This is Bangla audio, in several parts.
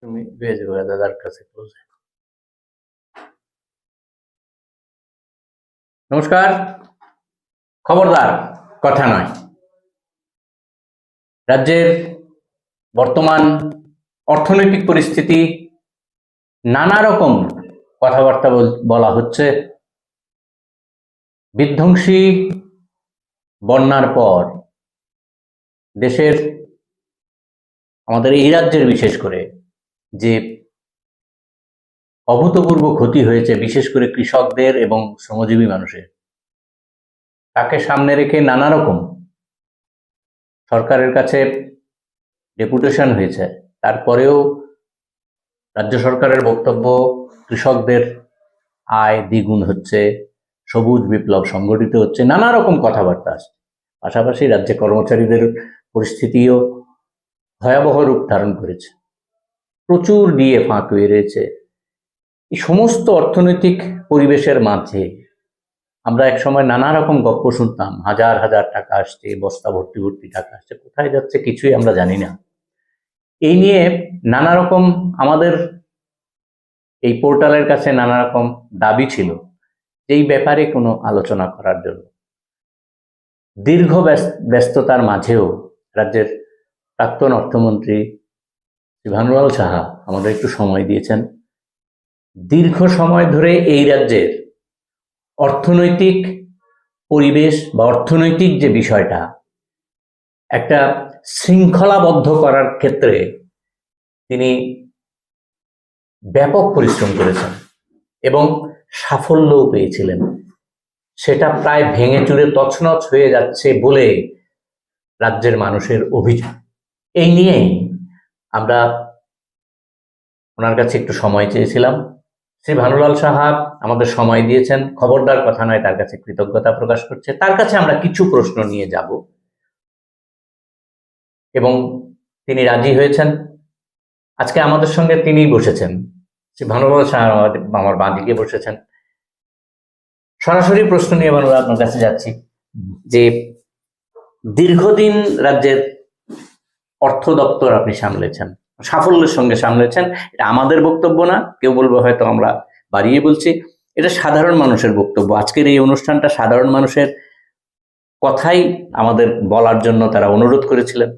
তুমি भेजो দাদার কাছে ক্লোজে। নমস্কার। খবরদার কথা নয়। রাজ্যের বর্তমান অর্থনৈতিক পরিস্থিতি, নানা রকম কথাবার্তা বলা হচ্ছে। বিধ্বংসী বন্যার পর দেশের, আমাদের এই রাজ্যের বিশেষ করে যে অভূতপূর্ব ক্ষতি হয়েছে, বিশেষ করে কৃষকদের এবং শ্রমজীবী মানুষের, তাকে সামনে রেখে নানা রকম সরকারের কাছে ডেপুটেশন হয়েছে। তারপরেও রাজ্য সরকারের বক্তব্য, কৃষকদের আয় দ্বিগুণ হচ্ছে, সবুজ বিপ্লব সংগঠিত হচ্ছে, নানা রকম কথাবার্তা আসছে। পাশাপাশি রাজ্যে কর্মচারীদের পরিস্থিতিও ভয়াবহ রূপ ধারণ করেছে। প্রচুর ডিএ ফাঁক হয়ে রয়েছে। এই সমস্ত অর্থনৈতিক পরিবেশের মাঝে আমরা একসময় নানা রকম গল্প শুনতাম, হাজার হাজার টাকা আসছে, বস্তা ভর্তি ভর্তি টাকা আসছে, কোথায় যাচ্ছে কিছুই আমরা জানি না। এই নিয়ে নানা রকম আমাদের এই পোর্টালের কাছে নানা রকম দাবি ছিল এই ব্যাপারে কোনো আলোচনা করার জন্য। দীর্ঘ ব্যস্ততার মাঝেও রাজ্যের প্রাক্তন অর্থমন্ত্রী শ্রী ভানুলাল সাহা আমাদের একটু সময় দিয়েছেন। দীর্ঘ সময় ধরে এই রাজ্যের অর্থনৈতিক পরিবেশ বা অর্থনৈতিক যে বিষয়টা একটা শৃঙ্খলাবদ্ধ করার ক্ষেত্রে তিনি ব্যাপক পরিশ্রম করেছেন এবং সাফল্যও পেয়েছিলেন। সেটা প্রায় ভেঙে চুরে তছনছ হয়ে যাচ্ছে বলে রাজ্যের মানুষের অভিযোগ। এই নিয়েই আমরা ওনার কাছে একটু সময় চেয়েছিলাম। শ্রী ভানুলাল সাহা আমাদের সময় দিয়েছেন, খবরদার কথা নয় তার কাছে কৃতজ্ঞতা প্রকাশ করছে। তার কাছে আমরা কিছু প্রশ্ন নিয়ে যাব এবং তিনি রাজি হয়েছেন। আজকে আমাদের সঙ্গে তিনিই বসেছেন, শ্রী ভানুলাল সাহা আমার বাঁদিকে বসেছেন। সরাসরি প্রশ্ন নিয়ে ভানুলাল আপনার কাছে যাচ্ছি যে দীর্ঘদিন রাজ্যের অর্থ দপ্তর আপনি সামলেছেন, সাফল্যের সঙ্গে সামলেছেন। এটা আমাদের বক্তব্য না, কেউ বলবে হয়তো আমরা বাড়িয়ে বলছি, এটা সাধারণ মানুষের বক্তব্য। আজকের এই অনুষ্ঠানটা সাধারণ মানুষের কথাই আমাদের বলার জন্য তারা অনুরোধ করেছিলেন।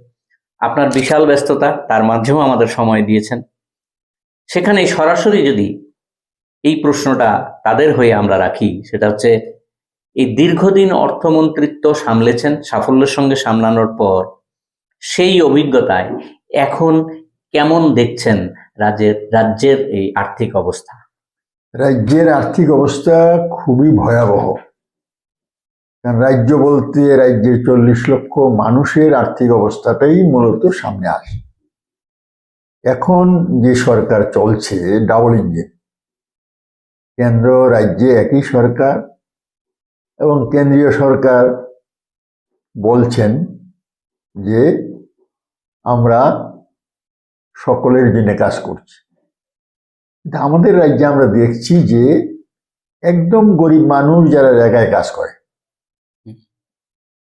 আপনার বিশাল ব্যস্ততা, তার মাঝেও আমাদের সময় দিয়েছেন। সেখানে সরাসরি যদি এই প্রশ্নটা তাদের হয়ে আমরা রাখি, সেটা হচ্ছে এই দীর্ঘদিন অর্থমন্ত্রিত্ব সামলেছেন, সাফল্যের সঙ্গে সামলানোর পর সেই অভিজ্ঞতায় এখন কেমন দেখছেন রাজ্যের এই আর্থিক অবস্থা? রাজ্যের আর্থিক অবস্থা খুবই ভয়াবহ। কারণ রাজ্য বলতে রাজ্যের 40 লক্ষ মানুষের আর্থিক অবস্থাটাই মূলত সামনে আসে। এখন যে সরকার চলছে ডাবল ইঞ্জিন, কেন্দ্র রাজ্যে একই সরকার, এবং কেন্দ্রীয় সরকার বলছেন যে আমরা সকলের জন্য কাজ করছি। আমাদের রাজ্যে আমরা দেখছি যে একদম গরিব মানুষ যারা জায়গায় কাজ করে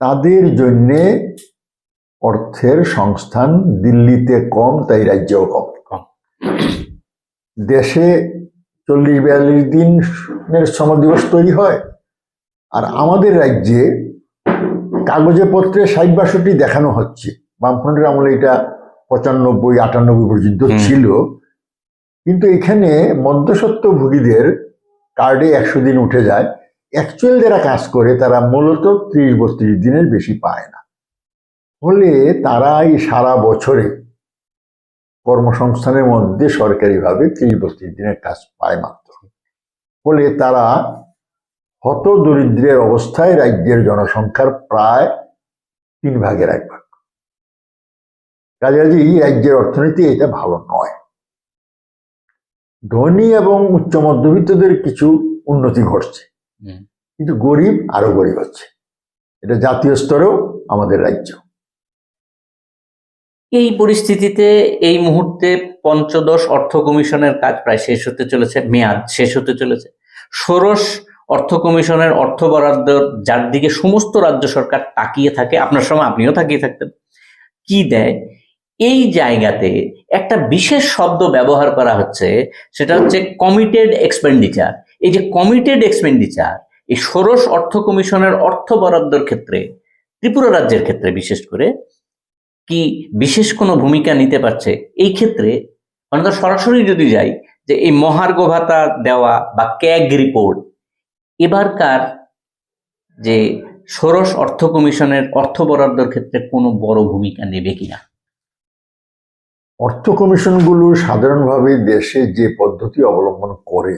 তাদের জন্যে অর্থের সংস্থান দিল্লিতে কম, তাই রাজ্যেও কম। দেশে 40-42 দিনের শ্রম দিবস তৈরি হয়, আর আমাদের রাজ্যে কাগজে পত্রে 60-62 দেখানো হচ্ছে। বামফ্রন্টের আমলে এটা 95-98 পর্যন্ত ছিল, কিন্তু এখানে মধ্যস্বত্বভোগীদের কার্ডে 100 দিন উঠে যায়। অ্যাকচুয়াল যারা কাজ করে তারা মূলত 30-32 দিনের বেশি পায় না। ফলে তারা এই সারা বছরে কর্মসংস্থানের মধ্যে সরকারিভাবে 30-32 দিনের কাজ পায় মাত্র। ফলে তারা হত দরিদ্রের অবস্থায় রাজ্যের জনসংখ্যার প্রায় 3 ভাগের 1 ভাগ। কাজেই রাজ্যের অর্থনীতি এটা ভালো নয়। ধনী এবং উচ্চ মধ্যবিত্তদের কিছু উন্নতি ঘটছে, কিন্তু গরিব আরো গরিব হচ্ছে। এটা জাতীয় স্তরেও আমাদের রাজ্য। এই পরিস্থিতিতে এই মুহূর্তে পঞ্চদশ অর্থ কমিশনের কাজ প্রায় শেষ হতে চলেছে, মেয়াদ শেষ হতে চলেছে। ষোড়শ অর্থ কমিশনের অর্থ বরাদ্দ, যার দিকে সমস্ত রাজ্য সরকার তাকিয়ে থাকে, আপনার সময় আপনিও তাকিয়ে থাকতেন, কি দেয় এই জায়গাতে একটা বিশেষ শব্দ ব্যবহার করা হচ্ছে, সেটা হচ্ছে কমিটেড এক্সপেন্ডিচার। এই যে কমিটেড এক্সপেন্ডিচার, এই ষোড়শ অর্থ কমিশনের অর্থ বরাদ্দের ক্ষেত্রে ত্রিপুরা রাজ্যের ক্ষেত্রে বিশেষ করে কি বিশেষ কোনো ভূমিকা নিতে পারছে এই ক্ষেত্রে? আমরা সরাসরি যদি যাই, যে এই মহার্ঘ ভাতা দেওয়া বা ক্যাগ রিপোর্ট এবারকার যে ষোড়শ অর্থ কমিশনের অর্থ বরাদ্দের ক্ষেত্রে কোনো বড় ভূমিকা নেবে কিনা? অর্থ কমিশনগুলো সাধারণভাবে দেশে যে পদ্ধতি অবলম্বন করে,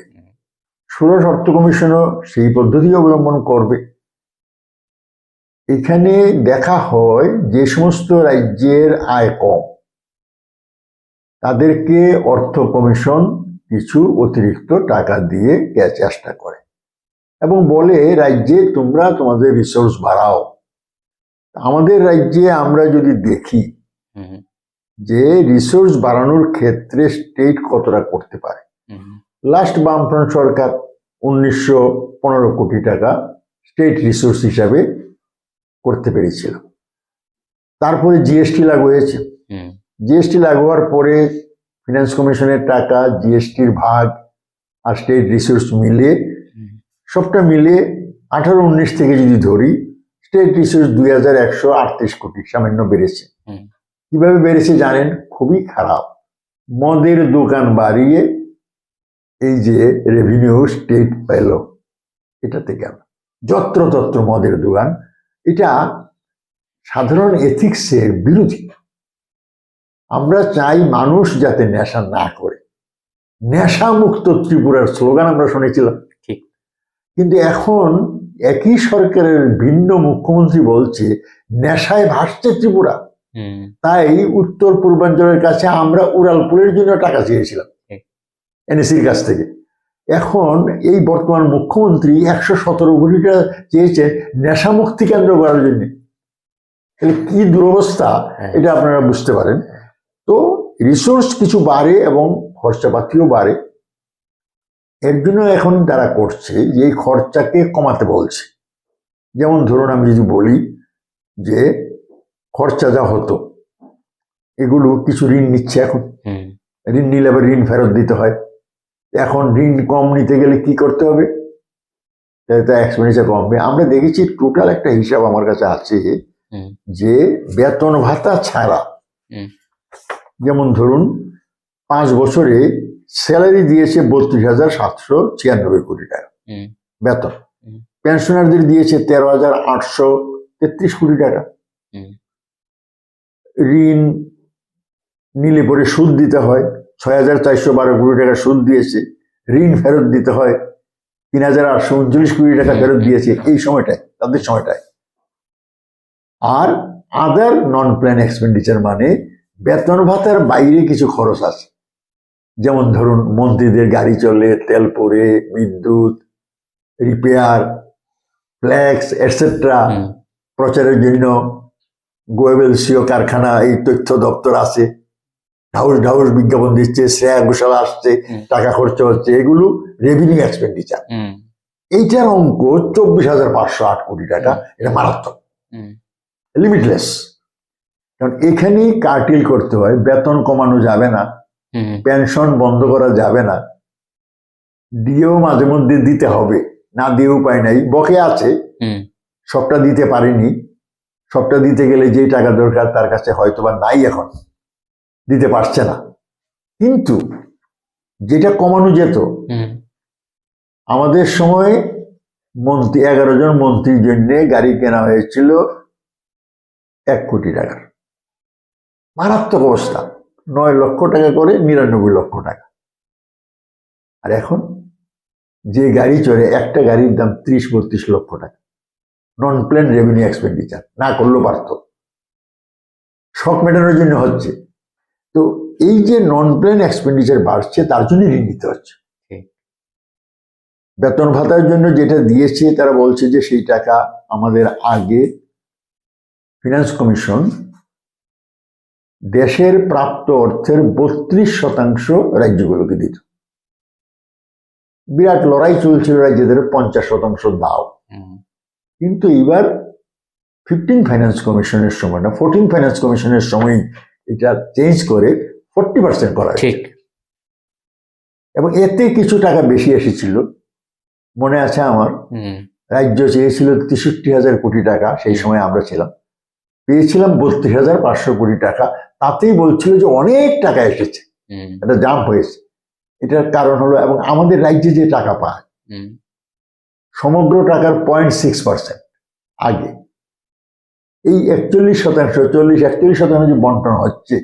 ষোড়শ অর্থ কমিশনও সেই পদ্ধতি অবলম্বন করবে। এখানে দেখা হয় যে সমস্ত রাজ্যের আয় কম তাদেরকে অর্থ কমিশন কিছু অতিরিক্ত টাকা দিয়ে চেষ্টা করে এবং বলে রাজ্যে তোমরা তোমাদের রিসোর্স বাড়াও। আমাদের রাজ্যে আমরা যদি দেখি যে রিসোর্স বাড়ানোর ক্ষেত্রে স্টেট কতটা করতে পারে, লাস্ট বামফ্রন্ট সরকার 1915 কোটি টাকা স্টেট রিসোর্স হিসাবে করতে পেরেছিল। তারপরে জিএসটি লাগু হয়েছে, জিএসটি লাগু হওয়ার পরে ফিনান্স কমিশনের টাকা, জিএসটির ভাগ আর স্টেট রিসোর্স মিলে সবটা মিলে 18-19 থেকে যদি ধরি, স্টেট রিসোর্স 2138 কোটি, সামান্য বেড়েছে। কিভাবে বেড়েছে জানেন? খুবই খারাপ। মদের দোকান বাড়িয়ে এই যে রেভিনিউ স্টেট পেল, এটা থেকে যত্রতত্র মদের দোকান, এটা সাধারণ এথিক্সের বিরোধী। আমরা চাই মানুষ যাতে নেশা না করে, নেশা মুক্ত ত্রিপুরার স্লোগান আমরা শুনেছিলাম, ঠিক। কিন্তু এখন একই সরকারের ভিন্ন মুখ্যমন্ত্রী বলছে নেশায় ভাসছে ত্রিপুরা। তাই উত্তর পূর্বাঞ্চলের কাছে আমরা উড়ালপুরের জন্য টাকা চেয়েছিলাম এনএসির কাছ থেকে। এখন এই বর্তমান মুখ্যমন্ত্রী 117 কোটি টাকা চেয়েছে নেশা মুক্তি কেন্দ্র করার জন্য। কি দুরবস্থা, এটা আপনারা বুঝতে পারেন। তো রিসোর্স কিছু বাড়ে এবং খরচাপাতিও বাড়ে। এর জন্য এখন তারা করছে যে এই খরচাকে কমাতে বলছে। যেমন ধরুন আমি যদি বলি যে খরচা যা হতো, এগুলো কিছু ঋণ নিচ্ছে এখন, ঋণ নিলে আবার ঋণ ফেরত দিতে হয়। এখন ঋণ কম নিতে গেলে কি করতে হবে? এক্সপেন্ডিচার কমবে। আমরা দেখেছি টোটাল একটা হিসাব আমার কাছে আছে যে বেতন ভাতা ছাড়া, যেমন ধরুন 5 বছরে স্যালারি দিয়েছে 32,796 কোটি টাকা বেতন, পেনশনারদের দিয়েছে 13,833 কোটি টাকা, ঋণ নিলে পরে সুদ দিতে হয় 6,412 কোটি টাকা সুদ দিয়েছে, ঋণ ফেরত দিতে হয় 3,839 কোটি টাকা ফেরত দিয়েছে এই সময়টায়, তাদের সময়টায়। আর আদার নন প্ল্যান এক্সপেন্ডিচার মানে বেতন ভাতার বাইরে কিছু খরচ আছে, যেমন ধরুন মন্ত্রীদের গাড়ি চলে, তেল পড়ে, বিদ্যুৎ, রিপেয়ার, ফ্ল্যাক্স এটসেট্রা, প্রচারের জন্য গোয়েবেলসীয় কারখানা, এই তথ্য দপ্তর আছে, ঢাউস ঢাউস বিজ্ঞাপন দিচ্ছে, শ্রেয়া ঘোষাল আসছে, টাকা খরচ হচ্ছে, এগুলো রেভিনিউ এক্সপেন্ডিচার। এইটার অঙ্ক 24,508 কোটি টাকা। এটা মারাত্মক, লিমিটলেস। কারণ এখানেই কার্টিল করতে হয়, বেতন কমানো যাবে না, পেনশন বন্ধ করা যাবে না, দিয়েও মাঝে মধ্যে দিতে হবে, না দিয়ে উপায় নাই, বকে আছে, সবটা দিতে পারেনি, সবটা দিতে গেলে যে টাকা দরকার তার কাছে হয়তোবা নাই, এখন দিতে পারছে না। কিন্তু যেটা কমানো যেত, আমাদের সময় মন্ত্রী 11 জন মন্ত্রীর জন্য গাড়ি কেনা হয়েছিল 1 কোটি টাকার। মারাত্মক অবস্থা, 9 লক্ষ টাকা করে 99 লক্ষ টাকা। আর এখন যে গাড়ি চড়ে, একটা গাড়ির দাম 30-32 লক্ষ টাকা। নন প্ল্যান রেভিনিউ এক্সপেন্ডিচার না করলেও পারত, শখ মেটানোর জন্য হচ্ছে। তো এই যে নন প্ল্যান এক্সপেন্ডিচার বাড়ছে, তার জন্য ঋণ নিতে হচ্ছে। বেতন ভাতার জন্য যেটা দিয়েছে, তারা বলছে যে সেই টাকা আমাদের আগে ফিনান্স কমিশন দেশের প্রাপ্ত অর্থের 32% রাজ্যগুলোকে দিত। বিরাট লড়াই চলছিল রাজ্যদের 50% দাও। কিন্তু এবার 15 ফাইন্যান্স কমিশনের সময় না, 14 ফাইন্যান্স কমিশনের সময় এটা চেঞ্জ করে 40% করা হয়েছে। ঠিক। এবং এতে কিছু টাকা বেশি এসেছিল, মনে আছে আমার। রাজ্য চেয়েছিল 63,000 কোটি টাকা, সেই সময় আমরা ছিলাম, পেয়েছিলাম 32,500 কোটি টাকা। তাতেই বলছিল যে অনেক টাকা এসেছে, এটা জাম্প হয়েছে। এটার কারণ হলো, এবং আমাদের রাজ্যে যে টাকা পায় সমগ্র টাকার 0.6% আগে, এই 41% যে বন্টন হচ্ছে,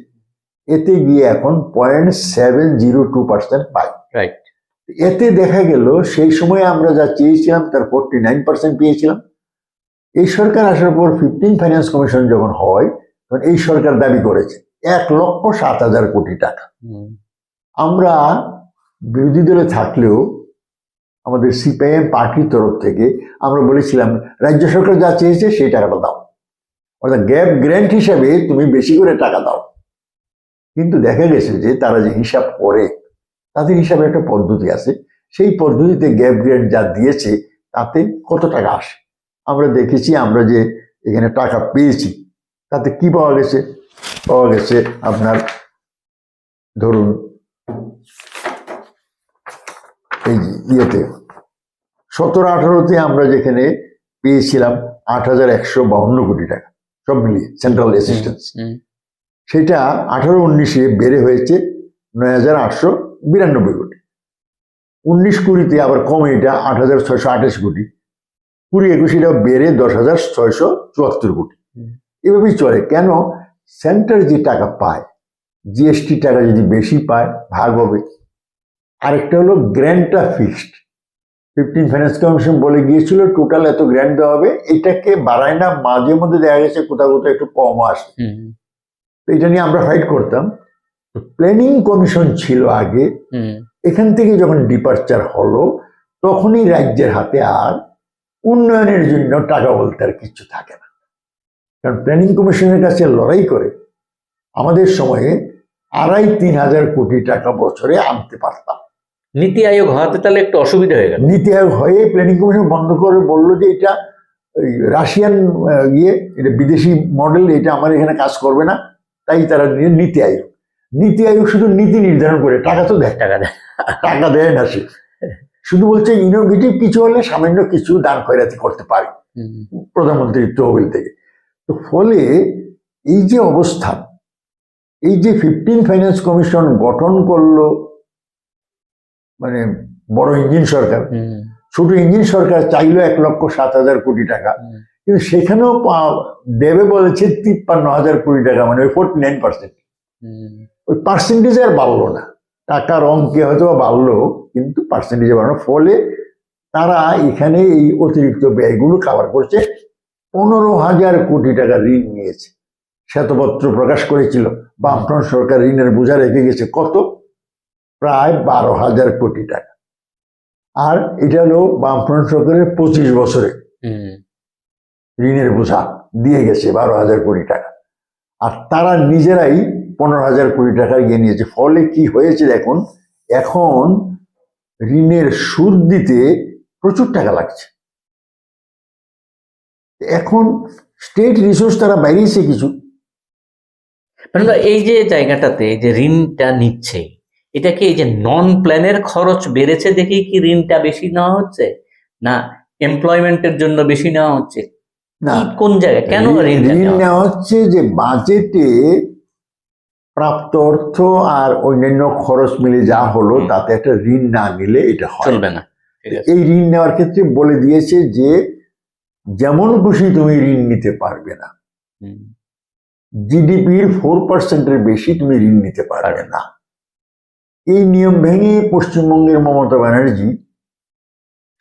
এতে গিয়ে এখন 0.702% পাই। রাইট। এতে দেখা গেল সেই সময় আমরা যা চেয়েছিলাম তার 49% পেয়েছিলাম। এই সরকার আসার পর 15 ফাইন্যান্স কমিশন যখন হয়, তখন এই সরকার দাবি করেছে 1,07,000 কোটি টাকা। আমরা বিরোধী দলে থাকলেও আমাদের সিপিআইএম পার্টির তরফ থেকে আমরা বলেছিলাম, রাজ্য সরকার যা চেয়েছে সেই টাকাটা দাও, অর্থাৎ গ্যাপ গ্র্যান্ট হিসাবে তুমি বেশি করে টাকা দাও। কিন্তু দেখা গেছে যে তারা যে হিসাব করে, তাদের হিসাবে একটা পদ্ধতি আছে, সেই পদ্ধতিতে গ্যাপ গ্র্যান্ট যা দিয়েছে তাতে কত টাকা আসে আমরা দেখেছি। আমরা যে এখানে টাকা পেয়েছি তাতে কি পাওয়া গেছে? পাওয়া গেছে আপনার ধরুন এই ইয়েতে 17-18-তে আমরা যেখানে পেয়েছিলাম 8,152 কোটি টাকা সব মিলিয়ে সেন্ট্রাল অ্যাসিস্ট্যান্স, সেটা 18-19-এ বেড়ে হয়েছে 9,892 কোটি। 19-20-তে আবার কমে এটা 8,628 কোটি। 20-21-এটা বেড়ে 10,674 কোটি। এভাবেই চলে। কেন? সেন্টার যে টাকা পায়, জিএসটি টাকা যদি বেশি পায় ভাগ হবে। আরেকটা হলো গ্র্যান্টটা ফিক্সড। 15 ফাইন্যান্স কমিশন বলে গিয়েছিল টোটাল এত গ্র্যান্ট দেওয়া হবে, এটাকে বাড়ায় না, মাঝে মধ্যে দেখা গেছে কোথাও কোথাও একটু কম আসে। এটা নিয়ে আমরা ফাইট করতাম। প্ল্যানিং কমিশন ছিল আগে, এখান থেকে যখন ডিপার্চার হলো তখনই রাজ্যের হাতে আর উন্নয়নের জন্য টাকা বলতে আর কিছু থাকে না। কারণ প্ল্যানিং কমিশনের কাছে লড়াই করে আমাদের সময়ে 2,500-3,000 কোটি টাকা বছরে আনতে পারতাম। নীতি আয়োগ হওয়াতে তাহলে একটু অসুবিধা হয়ে গেল। নীতি আয়োগ হয়ে প্ল্যানিং কমিশন বন্ধ করে বললো যে এটা রাশিয়ান এটা বিদেশি মডেল, এটা আমার এখানে কাজ করবে না। তাই তারা নিয়ে নীতি আয়োগ। নীতি আয়োগ শুধু নীতি নির্ধারণ করে, টাকা তো দেয়, টাকা দেয় না। সে শুধু বলছে ইনোভেটিভ কিছু হলে সামান্য কিছু দান খয়রাতি করতে পারে প্রধানমন্ত্রীর তহবিল থেকে। তো ফলে এই যে অবস্থান, এই যে 15 ফাইন্যান্স কমিশন গঠন করলো, মানে বড় ইঞ্জিন সরকার, ছোট ইঞ্জিন সরকার চাইলো 1,07,000 কোটি টাকা, কিন্তু সেখানেও দেবে বলেছে 53,000 কোটি টাকা, মানে ওই 49%। ওই পার্সেন্টেজ আর বাড়লো না, টাকার অঙ্কে হয়তো বাড়লো কিন্তু পার্সেন্টেজে বাড়লো। ফলে তারা এখানে এই অতিরিক্ত ব্যয়গুলো কাভার করছে। 15,000 কোটি টাকা ঋণ নিয়েছে, শ্বেতপত্র প্রকাশ করেছিল। বামফ্রন্ট সরকার ঋণের বোঝা রেখে গেছে কত? প্রায় 12,000 কোটি টাকা। আর এটা হলো বামফ্রন্ট সরকারের 25 বছরে ঋণের বোঝা দিয়ে গেছে 12,000 কোটি টাকা। আর তারা নিজেরাই 15,000 কোটি টাকা গিয়ে নিয়েছে। ফলে কি হয়েছে দেখুন, এখন ঋণের সুদ দিতে প্রচুর টাকা লাগছে। এখন স্টেট রিসোর্স তারা বাইরেছে কিছু। এই যে জায়গাটাতে যে ঋণটা নিচ্ছে, এটা কি এই যে নন প্ল্যানের খরচ বেড়েছে দেখেই কি ঋণটা বেশি নেওয়া হচ্ছে, না এমপ্লয়মেন্টের জন্য বেশি নেওয়া হচ্ছে? না, কোন জায়গায় কেন ঋণ নেওয়া হচ্ছে? যে বাজেটে প্রাপ্ত অর্থ আর অন্যান্য খরচ মিলে যা হলো তাতে একটা ঋণ না নিলে এটা চলবে না। এই ঋণ নেওয়ার ক্ষেত্রে বলে দিয়েছে যে যেমন খুশি তুমি ঋণ নিতে পারবে না, জিডিপির 4%-এর বেশি তুমি ঋণ নিতে পারবে না। এই নিয়ম ভেঙে পশ্চিমবঙ্গের মমতা ব্যানার্জি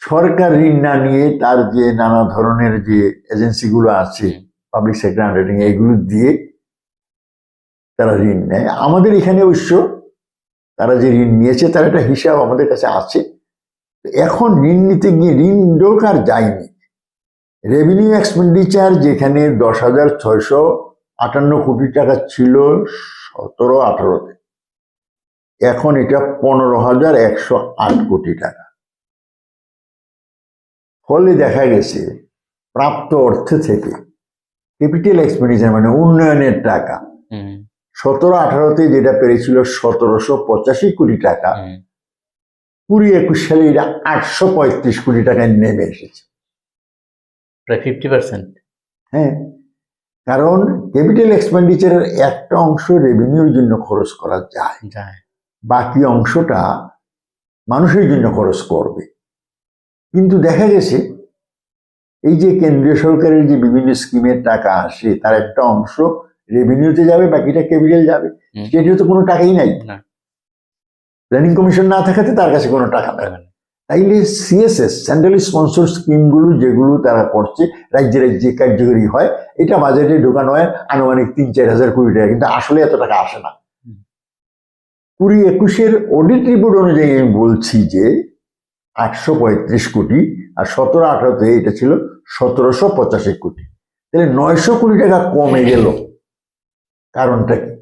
সরকার ঋণ না নিয়ে তার যে নানা ধরনের যে এজেন্সিগুলো আছে, পাবলিক সেক্টর আন্ডারটেকিং, এগুলো দিয়ে তারা ঋণ নেয়। আমাদের এখানে অবশ্য তারা যে ঋণ নিয়েছে তার একটা হিসাব আমাদের কাছে আছে। এখন ঋণ নিতে গিয়ে ঋণ দরকার যায়নি। রেভিনিউ এক্সপেন্ডিচার যেখানে 10,658 কোটি টাকা ছিল 17-18-তে, এখন এটা 15,108 কোটি টাকা। ফলে দেখা গেছে প্রাপ্ত অর্থ থেকে ক্যাপিটাল এক্সপেন্ডিচার মানে উন্নয়নের টাকা 17-18-তে যেটা পেরেছিল 1785 কোটি টাকা, 20-21 সালে এটা 835 কোটি টাকায় নেমে এসেছে। প্রায় 50%। হ্যাঁ, কারণ ক্যাপিটাল এক্সপেন্ডিচারের একটা অংশ রেভিনিউর জন্য খরচ করা যায়, বাকি অংশটা মানুষের জন্য খরচ করবে। কিন্তু দেখা গেছে এই যে কেন্দ্রীয় সরকারের যে বিভিন্ন স্কিমের টাকা আসে তার একটা অংশ রেভিনিউতে যাবে, বাকিটা ক্যাপিটাল যাবে। স্টেটের তো কোনো টাকাই নাই, প্ল্যানিং কমিশন না থাকাতে তার কাছে কোনো টাকা নাই। তাইলে সিএসএস, সেন্ট্রাল স্পন্সর স্কিমগুলো যেগুলো তারা করছে রাজ্যে রাজ্যে কার্যকরী হয়, এটা বাজেটে ঢোকানো হয় আনুমানিক 3-4 হাজার কোটি টাকা, কিন্তু আসলে এত টাকা আসে না। 20-21-এর অডিট রিপোর্ট অনুযায়ী আমি বলছি যে 835 কোটি, আর 17-18-তে এটা ছিল 1785 কোটি। তাহলে 900 কোটি টাকা কমে গেল। কারণটা কি?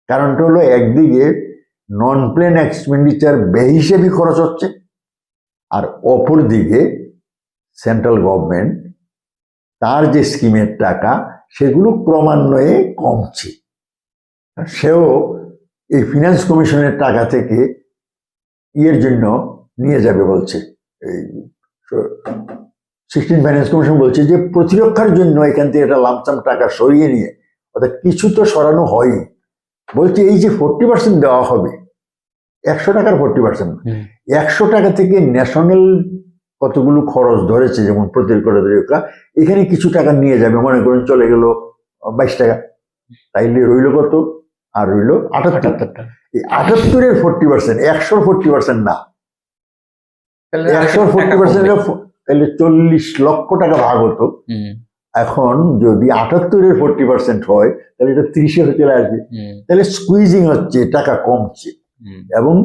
কারণটা হলো একদিকে নন প্ল্যান এক্সপেন্ডিচার বেহিসেবি খরচ হচ্ছে, আর অপর দিকে সেন্ট্রাল গভর্নমেন্ট তার যে স্কিমের টাকা সেগুলো ক্রমান্বয়ে কমছে। সেও এই ফিনান্স কমিশনের টাকা থেকে ইয়ের জন্য নিয়ে যাবে বলছে, এই 16 ফাইন্যান্স কমিশন বলছে যে প্রতিরক্ষার জন্য এখান থেকে একটা লামসাম টাকা সরিয়ে নিয়ে, অর্থাৎ কিছু তো সরানো হয়ই। বলছে এই যে 40% দেওয়া হবে, 100 টাকার 40%, 100 টাকা থেকে ন্যাশনাল কতগুলো খরচ ধরেছে, যেমন প্রতিরক্ষা, এখানে কিছু টাকা নিয়ে যাবে, মনে করেন চলে গেল 22 টাকা, তাইলে রইল কত? আর রইল 78 টাকা। এই 78-এর 40%, 100-র 40% না, 100-র 40% তাহলে 40 লক্ষ টাকা ভাগ হতো। এখন যদি 78-এর 40% হয় তাহলে এটা 30-এ চলে আসবে। তাহলে স্কুইজিং হচ্ছে, টাকা কমছে, এবং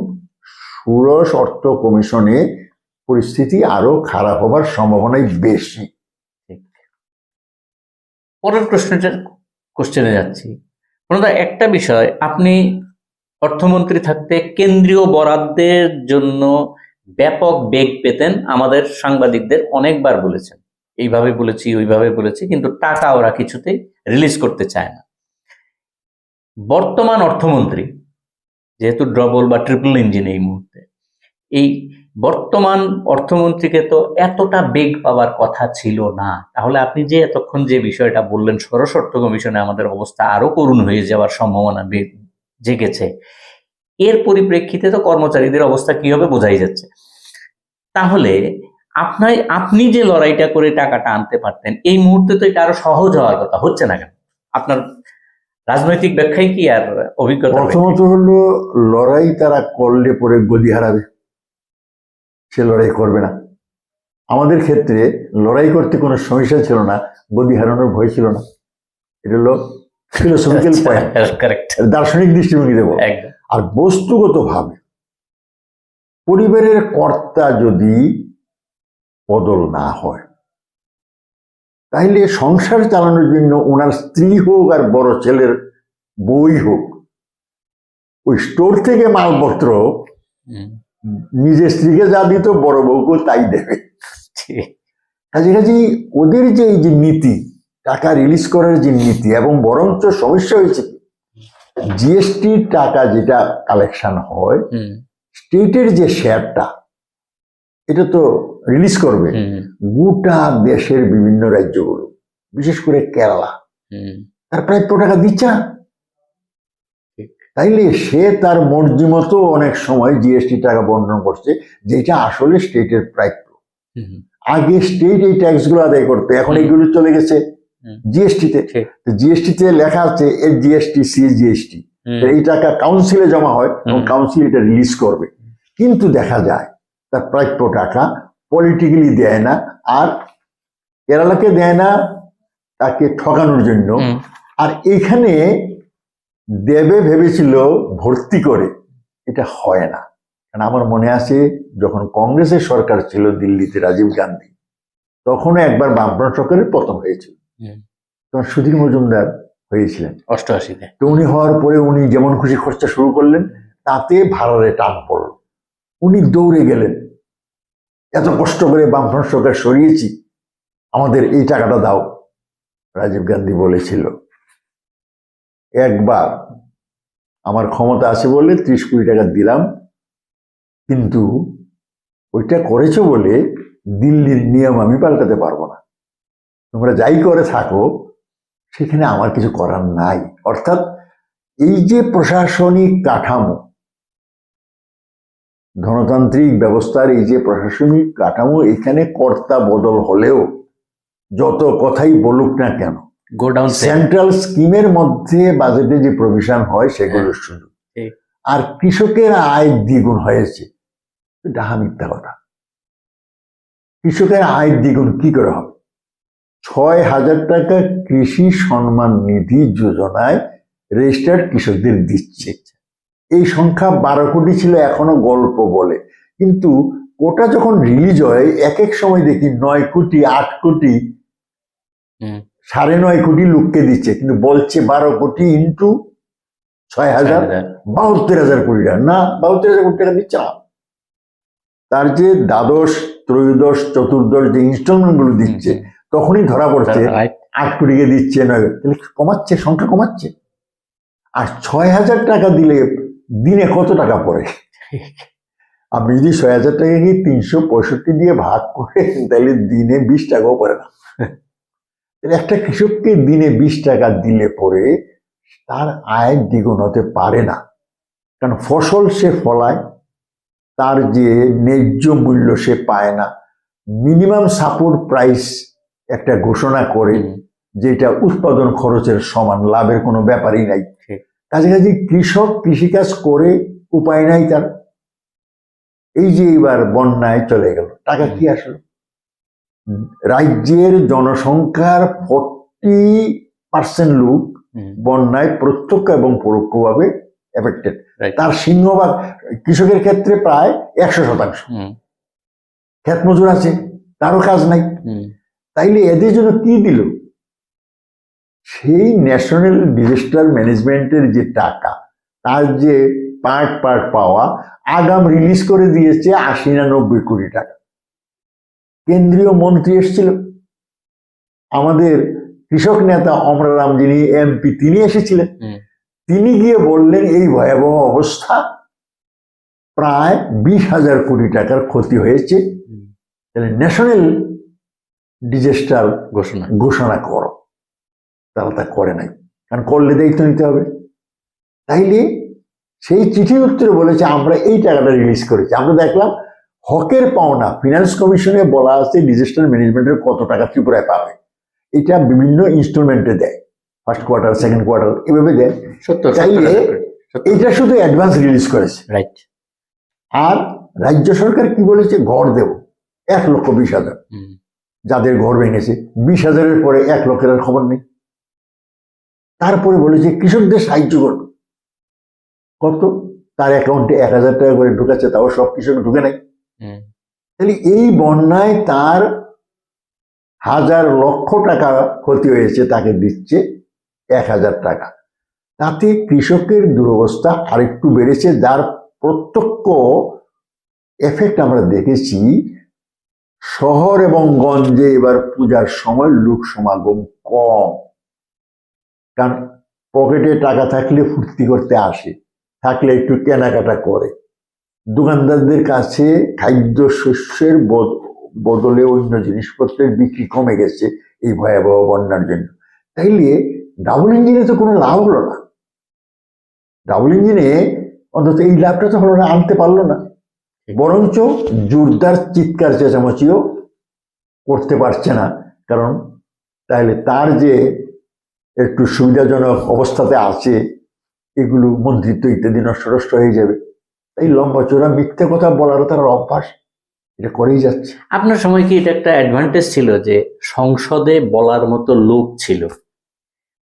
ষোড়শ অর্থ কমিশনে পরিস্থিতি আরো খারাপ হবার সম্ভাবনাই বেশি। পরের কোশ্চেনে যাচ্ছি। একটা বিষয়, আপনি অর্থমন্ত্রী থাকতে কেন্দ্রীয় বরাদ্দের জন্য ব্যাপক বেগ পেতেন, আমাদের সাংবাদিকদের অনেকবার বলেছেন, এইভাবে বলেছি ওইভাবে বলেছি, কিন্তু টাকা ওরা কিছুতেই রিলিজ করতে চায় না। বর্তমান অর্থমন্ত্রী যেহেতু ডবল বা ট্রিপল ইঞ্জিন এই মুহূর্তে, এই বর্তমান অর্থমন্ত্রীকে তো এতটা বেগ পাওয়ার কথা ছিল না। তাহলে আপনি যে এতক্ষণ যে বিষয়টা বললেন, ষোড়শ অর্থ কমিশনে আমাদের অবস্থা আরো করুণ হয়ে যাওয়ার সম্ভাবনা জেগেছে, এর পরিপ্রেক্ষিতে তো কর্মচারীদের অবস্থা কি হবে বোঝাই যাচ্ছে। তাহলে আপনি যে লড়াইটা করে টাকাটা আনতে পারতেন, এই মুহূর্তে তো এটা আরো সহজ হওয়ার কথা, হচ্ছে না কেন? আপনার রাজনৈতিক ব্যাখ্যাই কি আর অভিজ্ঞতা? প্রথমত হলো লড়াই তারা করলে পরে গদি হারাবে, সে লড়াই করবে না। আমাদের ক্ষেত্রে লড়াই করতে কোনো সমস্যা ছিল না, গদি হারানোর ভয় ছিল না। এটা হলো ফিলোসফিক্যাল পয়েন্ট, দার্শনিক দৃষ্টিভঙ্গি দেব। আর বস্তুগত ভাবে পরিবারের কর্তা যদি বদল না হয়, তাহলে সংসার চালানোর জন্য ওনার স্ত্রী হোক আর বড় ছেলের বই হোক, ওই স্টোর থেকে মালপত্র নিজের স্ত্রীকে যা দিত বড় বউকে তাই দেবে। কাজে ওদের যে এই যে নীতি, টাকা রিলিজ করার যে নীতি, এবং বরঞ্চ সমস্যা হয়েছে জিএসটি টাকা যেটা কালেকশন হয়, স্টেটের যে শেয়ারটা এটা তো রিলিজ করবে গোটা দেশের বিভিন্ন রাজ্যগুলো, বিশেষ করে কেরালা, তার প্রাপ্য টাকা দিচ্ছে না। তাইলে সে তার মর্জি মতো অনেক সময় জিএসটি টাকা বন্টন করছে, যেটা আসলে স্টেটের প্রাপ্য। আগে স্টেট এই ট্যাক্স গুলো আদায় করতে, এখন এইগুলো চলে গেছে জিএসটিতে। জিএসটিতে লেখা আছে জিএসটি, সিজিএসটি, এই টাকা কাউন্সিলে জমা হয় এবং কাউন্সিল এটা রিলিজ করবে। কিন্তু দেখা যায় তার প্রাপ্য টাকা পলিটিক্যালি দেয় না, আর কেরালাকে দেয় না তাকে ঠকানোর জন্য। আর এইখানে দেবে ভেবেছিল ভর্তি করে, এটা হয় না। কারণ আমার মনে আছে যখন কংগ্রেসের সরকার ছিল দিল্লিতে, রাজীব গান্ধী, তখনও একবার বামফ্রন্ট সরকারের পতন হয়েছিল, তখন সুধীর মজুমদার হয়েছিলেন 88-তে। তো উনি হওয়ার পরে উনি যেমন খুশি খরচা শুরু করলেন, তাতে ভাড়ারে টান পড়ল। উনি দৌড়ে গেলেন, এত কষ্ট করে বামফ্রন্ট সরকার সরিয়েছি, আমাদের এই টাকাটা দাও। রাজীব গান্ধী বলেছিল একবার আমার ক্ষমতা আছে বলে 30 কোটি টাকা দিলাম, কিন্তু ওইটা করেছো বলে দিল্লির নিয়ম আমি পাল্টাতে পারবো না, তোমরা যাই করে থাকো সেখানে আমার কিছু করার নাই। অর্থাৎ এই যে প্রশাসনিক কাঠামো, ধনতান্ত্রিক ব্যবস্থার এই যে প্রশাসনিক কাঠামো, এখানে কর্তা বদল হলেও যত কথাই বলুক না কেন, গোডাউন সেন্ট্রাল স্কিমের মধ্যে বাজেটে যে প্রভিশন হয় সেগুলোর সুযোগ, আর কৃষকের আয় দ্বিগুণ হয়েছে, ডাহা মিথ্যা কথা। কৃষকের আয় দ্বিগুণ কি করে হবে? 6,000 টাকা কৃষি সম্মান নিধি যোজনায় রেজিস্টার্ড কৃষকদের দিচ্ছে। এই সংখ্যা 12 কোটি ছিল, এখনো গল্প বলে, কিন্তু ওটা যখন রিলিজ হয় এক এক সময় দেখি 9 কোটি, 8 কোটি, 9.5 কোটি লোককে দিচ্ছে, কিন্তু বলছে 12 কোটি ইন্টু 6,000, 72,000 কোটি টাকা। না, 72,000 কোটি টাকা দিচ্ছে না। তার যে দ্বাদশ, ত্রয়োদশ, চতুর্দশ যে ইনস্টলমেন্ট গুলো দিচ্ছে তখনই ধরা পড়ছে 8 কোটিকে দিচ্ছে, 9, তাহলে কমাচ্ছে, সংখ্যা কমাচ্ছে। আর 6,000 টাকা দিলে দিনে কত টাকা পড়ে? আপনি যদি 6,000 টাকাকে 365 দিয়ে ভাগ করেন তাহলে দিনে 20 টাকাও পড়ে না। একটা কৃষককে দিনে 20 টাকা দিলে পরে তার আয় দ্বিগুণ হতে পারে না, কারণ ফসল সে ফলায়, তার যে ন্যায্য মূল্য সে পায় না। মিনিমাম সাপোর্ট প্রাইস একটা ঘোষণা করে, যেটা উৎপাদন খরচের সমান, লাভের কোনো ব্যাপারই নাই। কাছাকাছি কৃষক কৃষিকাজ করে উপায় নাই তার। এই যে এবার বন্যায় চলে গেল, টাকা কি আসলো? রাজ্যের জনসংখ্যার 40% লোক বন্যায় প্রত্যক্ষ এবং পরোক্ষভাবে এফেক্টেড। তার সিংহভাগ কৃষকের ক্ষেত্রে প্রায় 100%। ক্ষেত মজুর আছে, তারও কাজ নাই। তাইলে এদের জন্য কি দিল? সেই ন্যাশনাল ডিজাস্টার ম্যানেজমেন্টের যে টাকা, তার যে পার্ট পাওয়া, আগাম রিলিজ করে দিয়েছে 80 না 90 কোটি টাকা। কেন্দ্রীয় মন্ত্রী এসেছিল, আমাদের কৃষক নেতা অমরারাম যিনি এমপি, তিনি এসেছিলেন। তিনি গিয়ে বললেন এই ভয়াবহ অবস্থা, প্রায় 20,000 কোটি টাকার ক্ষতি হয়েছে, তাহলে ন্যাশনাল ডিজাস্টার ঘোষণা করো। তারা তা করে নাই, কারণ করলে দায়িত্ব নিতে হবে। তাইলে সেই চিঠির উত্তরে বলেছে আমরা এই টাকাটা রিলিজ করেছি। আমরা দেখলাম হকের পাওনা, ফিনান্স কমিশনে বলা আছে ডিজাস্টার ম্যানেজমেন্টের কত টাকা ত্রিপুরায় পাবে, এটা বিভিন্ন ইনস্টলমেন্টে দেয়, ফার্স্ট কোয়ার্টার, সেকেন্ড কোয়ার্টার, এভাবে দেয়। তাইলে এটা শুধু অ্যাডভান্স রিলিজ করেছে। রাইট। আর রাজ্য সরকার কি বলেছে? ঘর দেব 1,20,000, যাদের ঘর ভেঙেছে। 20,000-এর পরে 1 লক্ষের আর খবর নেই। তারপরে বলেছে কৃষকদের সাহায্য করবে। কত? তার অ্যাকাউন্টে 1,000 টাকা করে ঢুকাচ্ছে, তাও সব কৃষক ঢুকে নাই। তাহলে এই বন্যায় তার হাজার লক্ষ টাকা ক্ষতি হয়েছে, তাকে দিচ্ছে 1,000 টাকা। তাতে কৃষকের দুরবস্থা আরেকটু বেড়েছে, যার প্রত্যক্ষ এফেক্ট আমরা দেখেছি। শহর এবং গঞ্জে এবার পূজার সময় লোক সমাগম কম, কারণ পকেটে টাকা থাকলে ফুর্তি করতে আসে, থাকলে একটু কেনাকাটা করে। দোকানদারদের কাছে খাদ্য শস্যের বদলে অন্য জিনিসপত্রের বিক্রি কমে গেছে এই ভয়াবহ বন্যার জন্য। তাইলে ডাবল ইঞ্জিনে তো কোনো লাভ হলো না। ডাবল ইঞ্জিনে অন্তত এই লাভটা তো হলো না, আনতে পারলো না, বরঞ্চ জোরদার চিৎকার চেঁচামেচিও করতে পারছে না। কারণ তাহলে তার যে একটু সুবিধাজনক অবস্থাতে আছে, এগুলো মন্ত্রিত্ব ইত্যাদি নষ্ট হয়ে যাবে। এই লম্বা চোরা মিথ্যে কথা বলার তার অভ্যাস, এটা করেই যাচ্ছে। আপনার সময় কি এটা একটা অ্যাডভান্টেজ ছিল যে সংসদে বলার মতো লোক ছিল,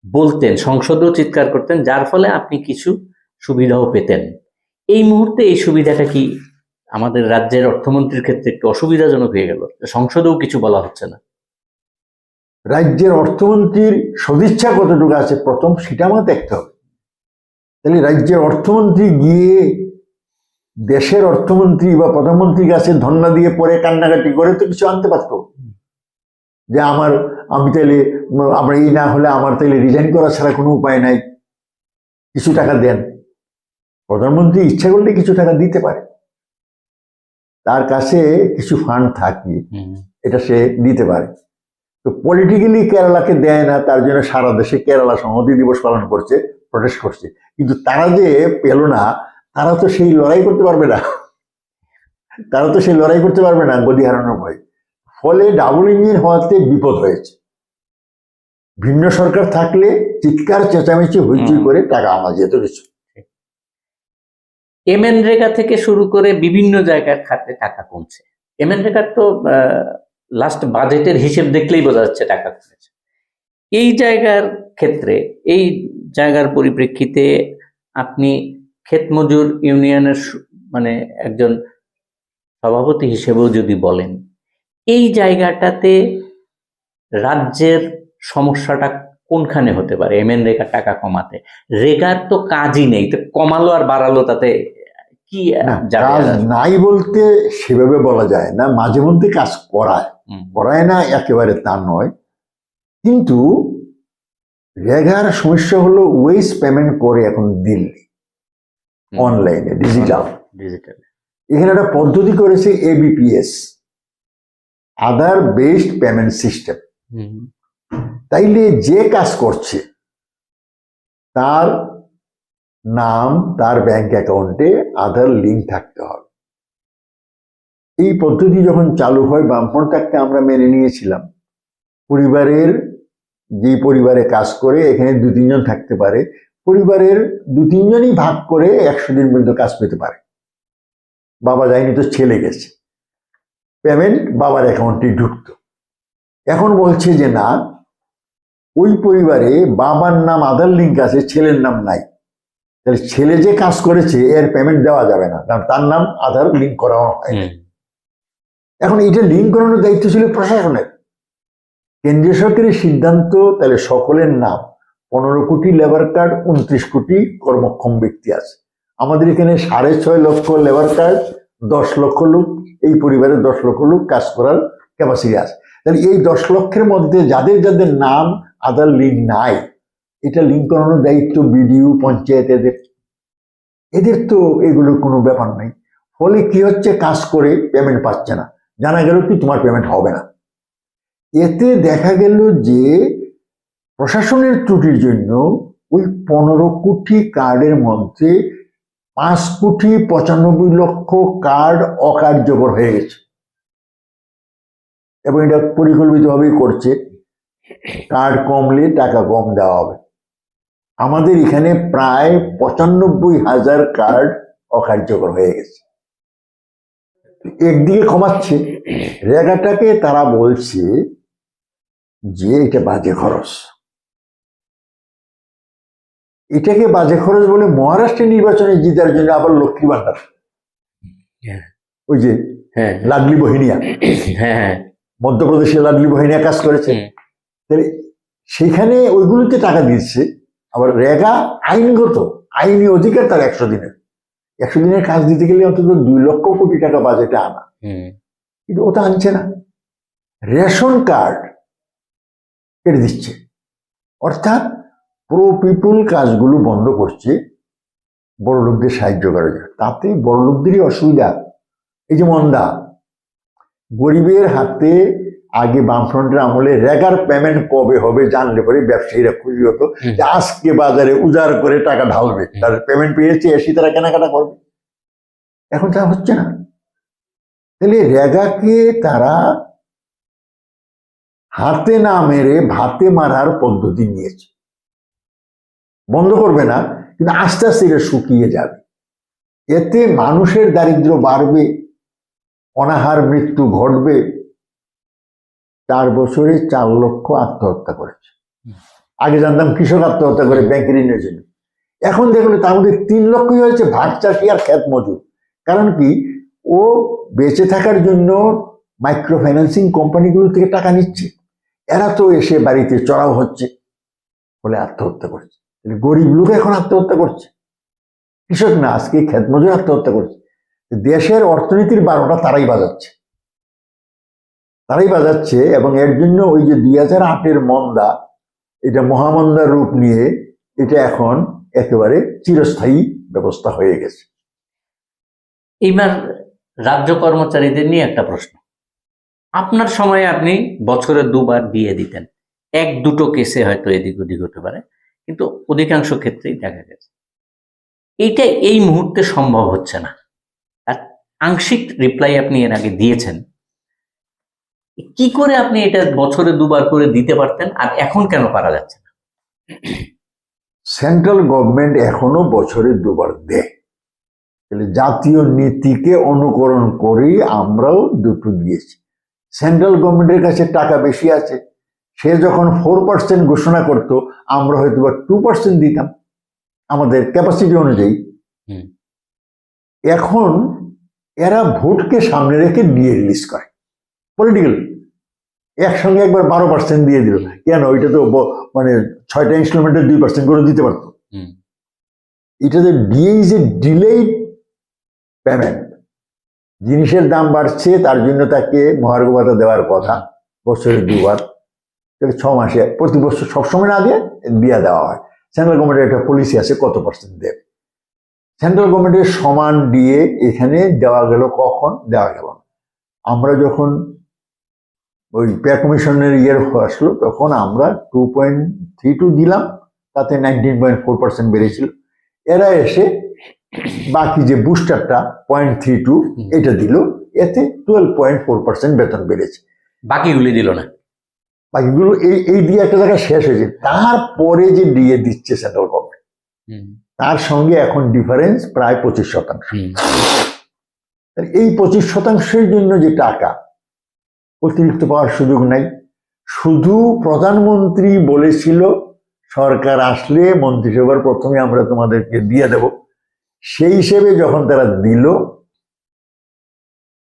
বলতেন, সংসদেও চিৎকার করতেন, যার ফলে আপনি কিছু সুবিধাও পেতেন? এই মুহূর্তে এই সুবিধাটা কি আমাদের রাজ্যের অর্থমন্ত্রীর ক্ষেত্রে একটু অসুবিধাজনক হয়ে গেল? সংসদেও কিছু বলা হচ্ছে না। রাজ্যের অর্থমন্ত্রীর সদিচ্ছা কতটুকু আছে প্রথম সেটা আমাকে দেখতে হবে। তাহলে রাজ্যের অর্থমন্ত্রী গিয়ে দেশের অর্থমন্ত্রী বা প্রধানমন্ত্রীর কাছে ধন্না দিয়ে পরে কান্নাকাটি করে তো কিছু আনতে পারত, যে আমি তাইলে, আমরা এই না হলে আমার তাইলে রিজাইন করা ছাড়া কোনো উপায় নাই, কিছু টাকা দেন। প্রধানমন্ত্রী ইচ্ছা করলে কিছু টাকা দিতে পারে, তার কাছে কিছু ফান্ড থাকে, এটা সে দিতে পারে। তো পলিটিক্যালি কেরালাকে দেয় না, তার জন্য সারা দেশে কেরালা সংহতি দিবস পালন করছে, প্রটেস্ট করছে। কিন্তু তারা যে পেল না, তারা তো সেই লড়াই করতে পারবে না, গদি হারানোর ভয়। ফলে ডাবল ইঞ্জিন হওয়াতে বিপদ হয়েছে। ভিন্ন সরকার থাকলে চিৎকার চেঁচামেচি হইচই করে টাকা আনা যেত কিছু। এমএনরেগা থেকে শুরু করে বিভিন্ন জায়গার খাতে টাকা কমছে। এমএনরেগার তো লাস্ট বাজেটের হিসেব দেখলেই বোঝা যাচ্ছে টাকা কমেছে। এই জায়গার ক্ষেত্রে, এই জায়গার পরিপ্রেক্ষিতে আপনি ক্ষেত মজুর ইউনিয়নের মানে একজন সভাপতি হিসেবেও যদি বলেন, এই জায়গাটাতে রাজ্যের সমস্যাটা কোনখানে হতে পারে এমএনরেগার টাকা কমাতে? রেগার তো কাজই নেই, তো কমালো আর বাড়ালো তাতে কি কাজ নাই বলতে সেভাবে বলা যায় না, মাঝে মধ্যে কাজ করায় না একেবারে তা নয়। কিন্তু রেগার সমস্যা হলো ওয়েজ পেমেন্ট করে এখন দিল্লি অনলাইনে ডিজিটাল। এখানে একটা পদ্ধতি করেছে ABPS, আধার বেসড পেমেন্ট সিস্টেম। তাইলে যে কাজ করছে তার নাম, তার ব্যাংক অ্যাকাউন্টে আধার লিঙ্ক থাকতে হবে। এই পদ্ধতি যখন চালু হয় বামফ্রন্ট থাকতে আমরা মেনে নিয়েছিলাম, পরিবারের যে পরিবারে কাজ করে এখানে 2-3 জন থাকতে পারে, পরিবারের 2-3 জনই ভাগ করে 100 দিন পর্যন্ত কাজ পেতে পারে। বাবা যায়নি তো ছেলে গেছে, পেমেন্ট বাবার অ্যাকাউন্টে ঢুকতো। এখন বলছে যে না, ওই পরিবারে বাবার নাম আধার লিঙ্ক আছে, ছেলের নাম নাই, তাহলে ছেলে যে কাজ করেছে এর পেমেন্ট দেওয়া যাবে না, কারণ তার নাম আধার লিঙ্ক করানো হয়। এখন এটা লিঙ্ক করানোর দায়িত্ব ছিল প্রশাসনের। কেন্দ্রীয় সরকারের সিদ্ধান্ত, তাহলে সকলের নাম, 15 কোটি লেবার কার্ড, 29 কোটি কর্মক্ষম ব্যক্তি আছে। আমাদের এখানে 6.5 লক্ষ লেবার কার্ড, 10 লক্ষ লোক, এই পরিবারে 10 লক্ষ লোক কাজ করার ক্যাপাসিটি আছে। তাহলে এই 10 লক্ষের মধ্যে যাদের যাদের নাম আধার লিঙ্ক নাই, এটা লিঙ্ক করানোর দায়িত্ব BDO, পঞ্চায়েত, এদের তো এগুলোর কোনো ব্যাপার নাই। ফলে কি হচ্ছে, কাজ করে পেমেন্ট পাচ্ছে না, জানা গেল কি তোমার পেমেন্ট হবে না। এতে দেখা গেল যে প্রশাসনের ত্রুটির জন্য ওই 15 কোটি কার্ডের মধ্যে 5,95,00,000 কার্ড অকার্যকর হয়ে গেছে। এবং এটা পরিকল্পিতভাবেই করছে, কার্ড কমলে টাকা কম দেওয়া হবে। আমাদের এখানে প্রায় 95,000 কার্ড অকার্যকর হয়ে গেছে। একদিকে কমাচ্ছে, রেগাটাকে তারা বলছে যে এটা বাজে খরচ। এটাকে বাজে খরচ বলে মহারাষ্ট্রের নির্বাচনে জিতার জন্য আবার লক্ষ্মী ভান্ডার, ওই যে লাডলি বহিনিয়া, মধ্যপ্রদেশে লাডলি বহিনিয়া কাজ করেছে, তাহলে সেখানে ওইগুলোতে টাকা দিচ্ছে। আবার রেগা আইনগত, আইনি অধিকার তার 100 দিনের কাজ দিতে গেলে অন্তত 2 লক্ষ কোটি টাকা বাজেটে আনা, কিন্তু ওটা আনছে না। রেশন কার্ড কেটে দিচ্ছে, অর্থাৎ প্রো পিপুল কাজগুলো বন্ধ করছে বড় লোকদের সাহায্য করার জন্য। তাতে বড় লোকদেরই অসুবিধা। এই যে মন্দা, গরিবের হাতে আগে বামফ্রন্টের আমলে রেগার পেমেন্ট কবে হবে জানলে পরে ব্যবসায়ীরা খুশি হতো যে আজকে বাজারে উজাড় করে টাকা ঢালবে, তাদের পেমেন্ট পেয়েছে এসে তারা কেনাকাটা করবে। এখন তা হচ্ছে না। তাহলে রেগাকে তারা হাতে না মেরে ভাতে মারার পদ্ধতি নিয়েছে। বন্ধ করবে না, কিন্তু আস্তে আস্তে এটা শুকিয়ে যাবে। এতে মানুষের দারিদ্র বাড়বে, অনাহার মৃত্যু ঘটবে। 4 বছরে 4 লক্ষ আত্মহত্যা করেছে। আগে জানতাম কৃষক আত্মহত্যা করে ব্যাংক ঋণের জন্য, এখন দেখলে তার মধ্যে 3 লক্ষই হয়েছে ভাগ চাষি আর ক্ষেত মজুর। কারণ কি, ও বেঁচে থাকার জন্য মাইক্রো ফাইন্যান্সিং কোম্পানিগুলো থেকে টাকা নিচ্ছে, এরা তো এসে বাড়িতে চড়াও হচ্ছে, বলে আত্মহত্যা করছে। গরিব লোক এখন আত্মহত্যা করছে, কৃষক না, আজকে ক্ষেত মজুর আত্মহত্যা করছে। দেশের অর্থনীতির 12টা তারাই বাজাচ্ছে। এবং এর জন্য ওই যে 2008-এর মন্দা, এটা মহামন্দার রূপ নিয়ে এটা এখন একেবারে চিরস্থায়ী ব্যবস্থা হয়ে গেছে। এইবার রাজ্য কর্মচারীদের নিয়ে একটা প্রশ্ন। আপনার সময়ে আপনি বছরে 2বার দিয়ে দিতেন, 1-2টো কেসে হয়তো এদিক ওদিক হতে পারে, কিন্তু অধিকাংশ ক্ষেত্রেই দেখা গেছে এইটা এই মুহূর্তে সম্ভব হচ্ছে না। আর আংশিক রিপ্লাই আপনি এর আগে দিয়েছেন। কি করে আপনি এটা বছরে 2বার করে দিতে পারতেন, আর এখন কেন পারা যাচ্ছে না? সেন্ট্রাল গভর্নমেন্ট এখনো বছরে 2বার দেয়, তাহলে জাতীয় নীতিকে অনুকরণ করেই আমরাও 2টো দিয়েছি। সেন্ট্রাল গভর্নমেন্টের কাছে টাকা বেশি আছে, সে যখন 4% ঘোষণা করত, আমরা হয়তো বা 2% দিতাম আমাদের ক্যাপাসিটি অনুযায়ী। এখন এরা ভোটকে সামনে রেখে দিয়ে রিলিজ করে পলিটিক্যাল, একসঙ্গে একবার 12% দিয়ে দিল। কেন? ওইটা তো মানে 6টা ইনস্টলমেন্টের 2% করে দিতে পারতো। এটাতে DA is a delayed payment. জিনিসের দাম বাড়ছে, তার জন্য তাকে মহার্ঘ ভাতা দেওয়ার কথা বছরে 2বার, তাহলে 6 মাসে প্রতি বছর সবসময় না দিয়ে দিয়ে দেওয়া হয়। সেন্ট্রাল গভর্নমেন্টের একটা পলিসি আছে কত পার্সেন্ট দেবে। সেন্ট্রাল গভর্নমেন্টের সমান দিয়ে এখানে দেওয়া গেল, কখন দেওয়া গেল না। আমরা যখন ওই পে কমিশনের আসলো, তখন আমরা 2.32 দিলাম, তাতে 19.4% বেড়েছিল। এরা এসে বাকি যে বুস্টারটা 0.32 এটা দিল, এতে 12.4% বেতন বেড়েছে। বাকিগুলি দিল না। বাকিগুলো এই দিয়ে একটা জায়গায় শেষ হয়েছে। তারপরে যে ডিএ দিচ্ছে সেন্ট্রাল গভর্নমেন্ট, তার সঙ্গে এখন ডিফারেন্স প্রায় 25%। এই 25%-এর জন্য যে টাকা অতিরিক্ত পাওয়ার সুযোগ নাই। শুধু প্রধানমন্ত্রী বলেছিল সরকার আসলে মন্ত্রিসভার প্রথমে আমরা তোমাদেরকে দিয়ে দেব, সেই হিসেবে যখন তারা দিল,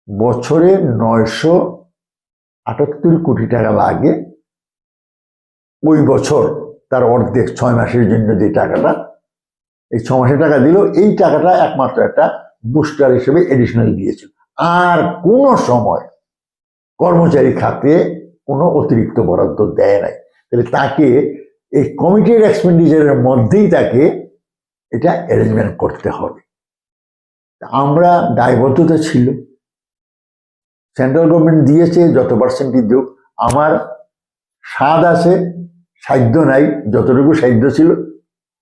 বছরে 978 কোটি টাকা লাগে। ওই বছর তার অর্ধেক 6 মাসের জন্য যে টাকাটা, এই 6 মাসের টাকা দিল, এই টাকাটা একমাত্র একটা বুস্টার হিসেবে এডিশনাল দিয়েছিল। আর কোনো সময় কর্মচারী খাতে কোনো অতিরিক্ত বরাদ্দ দেয় নাই। তাহলে তাকে এই কমিটেড এক্সপেন্ডিচারের মধ্যেই তাকে এটা অ্যারেঞ্জমেন্ট করতে হবে। আমরা দায়বদ্ধতা ছিল, সেন্ট্রাল গভর্নমেন্ট দিয়েছে যত পার্সেন্টই দিক, আমার স্বাদ আছে, সাধ্য নাই, যতটুকু সাধ্য ছিল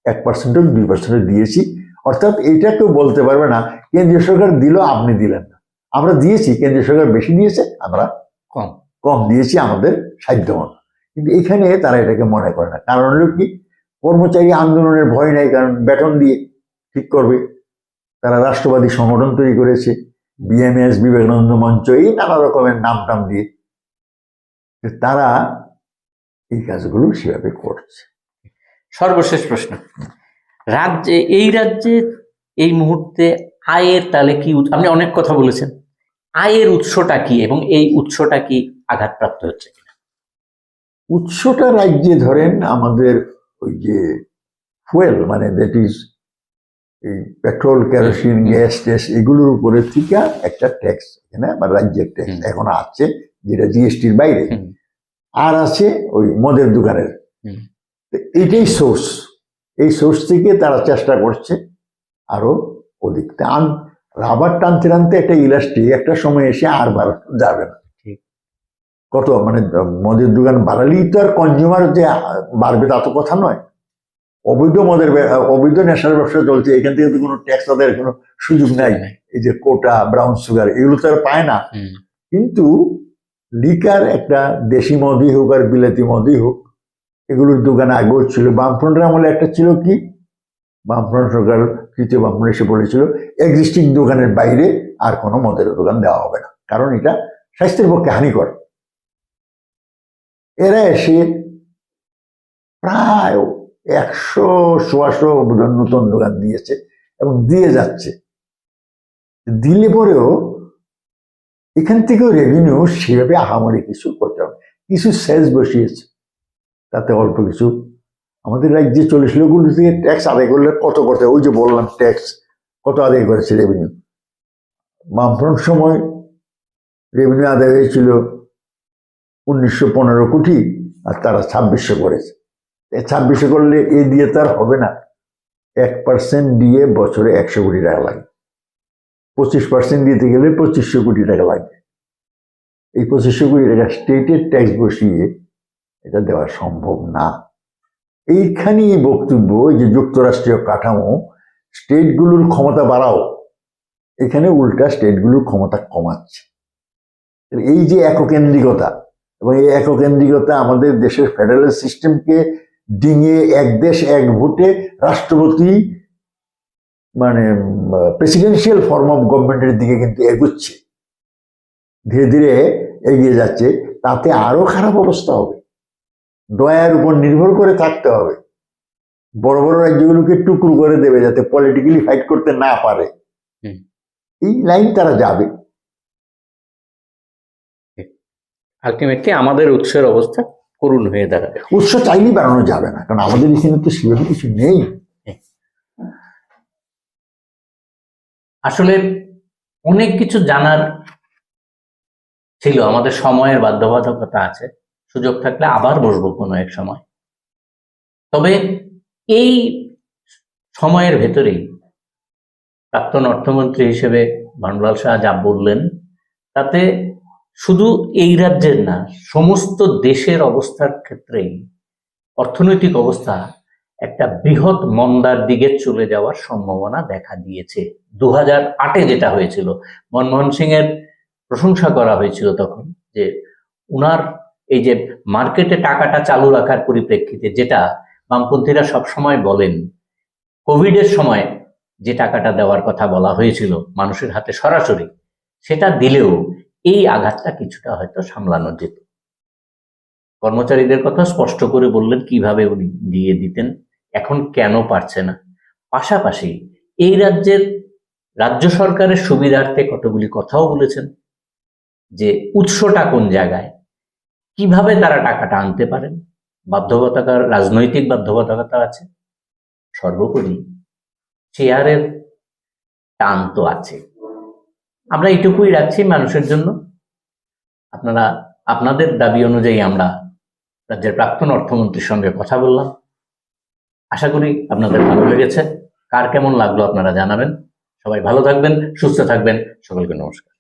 1% 2% দিয়েছি। অর্থাৎ এইটা কেউ বলতে পারবে না কেন্দ্রীয় সরকার দিল আপনি দিলেন না। আমরা দিয়েছি, কেন্দ্রীয় সরকার বেশি দিয়েছে, আমরা কম দিয়েছি আমাদের সাধ্য মতো। কিন্তু এখানে তারা এটাকে মনে করে না। কারণ হলো কি, কর্মচারী আন্দোলনের ভয় নাই, কারণ বেতন দিয়ে ঠিক করবে। তারা রাষ্ট্রবাদী সংগঠন তৈরি করেছে, বিএমএস, বিবেকানন্দ মঞ্চ, এই নানা রকমের নাম টাম দিয়ে তারা এই কাজগুলো সেভাবে করছে। সর্বশেষ প্রশ্ন, এই রাজ্যে এই মুহূর্তে আয়ের তাহলে কি? আপনি অনেক কথা বলেছেন, আয়ের উৎসটা কি এবং এই উৎসটা কি আঘাতপ্রাপ্ত হচ্ছে কিনা? উৎসটা রাজ্যে ধরেন আমাদের ওই যে ফুয়েল, মানে দ্যাট ইজ এই পেট্রোল, কেরোসিন, গ্যাস ট্যাস, এগুলোর উপরে থেকে একটা ট্যাক্স এখানে বা রাজ্যের ট্যাক্স এখন আছে, যেটা জিএসটির বাইরে। আর আছে ওই মদের দোকানের, এইটাই সোর্স। এই সোর্স থেকে তারা চেষ্টা করছে আরো অধিক রাবার টানতে টানতে একটা ইলাস্টিক একটা সময় এসে আর বাড়ানো যাবে না। কত মানে মদের দোকান বাড়ালেই তো আর কনজিউমার যে বাড়বে তা তো কথা নয়। অবৈধ নেশার ব্যবসা চলছে, এখান থেকে তো কোনো ট্যাক্স আদায়ের কোনো সুযোগ নাই। এই যে কোটা, ব্রাউন সুগার, এগুলো তো আর পায় না। কিন্তু লিকার, একটা দেশি মদই হোক আর বিলাতি মদই হোক, এগুলোর দোকান আগেও ছিল। বামফ্রন্টের আমলে একটা ছিল কি, বামফ্রন্ট সরকার, তৃতীয় বামফ্রন্ট এসে বলেছিল এক্সিস্টিং দোকানের বাইরে আর কোনো মদের দোকান দেওয়া হবে না, কারণ এটা স্বাস্থ্যের পক্ষে হানিকর। এরা এসে প্রায় 100-125 নতুন দোকান দিয়েছে এবং দিয়ে যাচ্ছে। দিলে পরেও এখান থেকেও রেভিনিউ সেভাবে আহামরি কিছু করতে হবে। কিছু সেলস বসিয়েছে, তাতে অল্প কিছু। আমাদের রাজ্যে 40 লক্ষ থেকে ট্যাক্স আদায় করলে কত করতে, ওই যে বললাম ট্যাক্স কত আদায় করেছে রেভিনিউ। বামফ্রন্ট সময় রেভিনিউ আদায় হয়েছিল 1915 কোটি, আর তারা 2600 করেছে। 2600 করলে এ দিয়ে তার হবে না। 1% দিয়ে বছরে 100 কোটি টাকা লাগে, 25% দিতে গেলে 2500 কোটি টাকা লাগে। এই 2500 কোটি টাকা স্টেটের ট্যাক্স বসিয়ে এটা দেওয়া সম্ভব না। এইখানেই বক্তব্য, এই যে যুক্তরাষ্ট্রীয় কাঠামো, স্টেটগুলোর ক্ষমতা বাড়াও, এখানে উল্টা স্টেটগুলোর ক্ষমতা কমাচ্ছে। এই যে এককেন্দ্রিকতা, এবং এই এককেন্দ্রিকতা আমাদের দেশের ফেডারেল সিস্টেমকে ডিঙিয়ে এক দেশ এক ভোটে রাষ্ট্রপতি মানে প্রেসিডেন্সিয়াল ফর্ম অফ গভর্নমেন্টের দিকে কিন্তু এগুচ্ছে, ধীরে ধীরে এগিয়ে যাচ্ছে। তাতে আরো খারাপ অবস্থা হবে, দয়ার উপর নির্ভর করে থাকতে হবে, বড় বড় রাজ্যগুলোকে টুকরো করে দেবে যাতে পলিটিক্যালি ফাইট করতে না পারে। এই লাইন তারা যাবে। আলটিমেটলি আমাদের উৎসের অবস্থা করুণ হয়ে দাঁড়াবে। উৎস চাইলেই বাড়ানো যাবে না, কারণ আমাদের এখানে তো সেভাবে কিছু নেই। আসলে অনেক কিছু জানার ছিল, আমাদের সময়ের বাধ্যবাধকতা আছে, সুযোগ থাকলে আবার বসবো কোনো এক সময়। তবে এই সময়ের ভেতরেই প্রাক্তন অর্থমন্ত্রী হিসেবে ভানুলাল শাহ যা বললেন, তাতে শুধু এই রাজ্যের না, সমস্ত দেশের অবস্থার ক্ষেত্রেই অর্থনৈতিক অবস্থা একটা বৃহৎ মন্দার দিকে চলে যাওয়ার সম্ভাবনা দেখা দিয়েছে। 2008-এ যেটা হয়েছিল, মনমোহন সিং এর প্রশংসা করা হয়েছিল তখন, যে উনার এই যে মার্কেটে টাকাটা চালু রাখার পরিপ্রেক্ষিতে, যেটা বামপন্থীরা সবসময় বলেন, কোভিডের সময় যে টাকাটা দেওয়ার কথা বলা হয়েছিল মানুষের হাতে সরাসরি, সেটা দিলেও এই আঘাতটা কিছুটা হয়তো সামলানো যেত। কর্মচারীদের কথা স্পষ্ট করে বললেন কিভাবে উনি দিয়ে দিতেন, এখন কেন পারছে না। পাশাপাশি এই রাজ্যের রাজ্য সরকারের সুবিধার্থে কতগুলি কথাও বলেছেন, যে উৎসটা কোন জায়গায়, কিভাবে তারা টাকাটা আনতে পারেন, বাধ্যবাধকতার রাজনৈতিক বাধ্যবাধকতা আছে, সর্বোপরি চেয়ারের টান তো আছে। আমরা এইটুকুই রাখছি মানুষের জন্য। আপনারা আপনাদের দাবি অনুযায়ী আমরা রাজ্যের প্রাক্তন অর্থমন্ত্রীর সঙ্গে কথা বললাম। আশা করি আপনাদের ভালো লেগেছে। কার কেমন লাগলো আপনারা জানাবেন। সবাই ভালো থাকবেন, সুস্থ থাকবেন। সকলকে নমস্কার।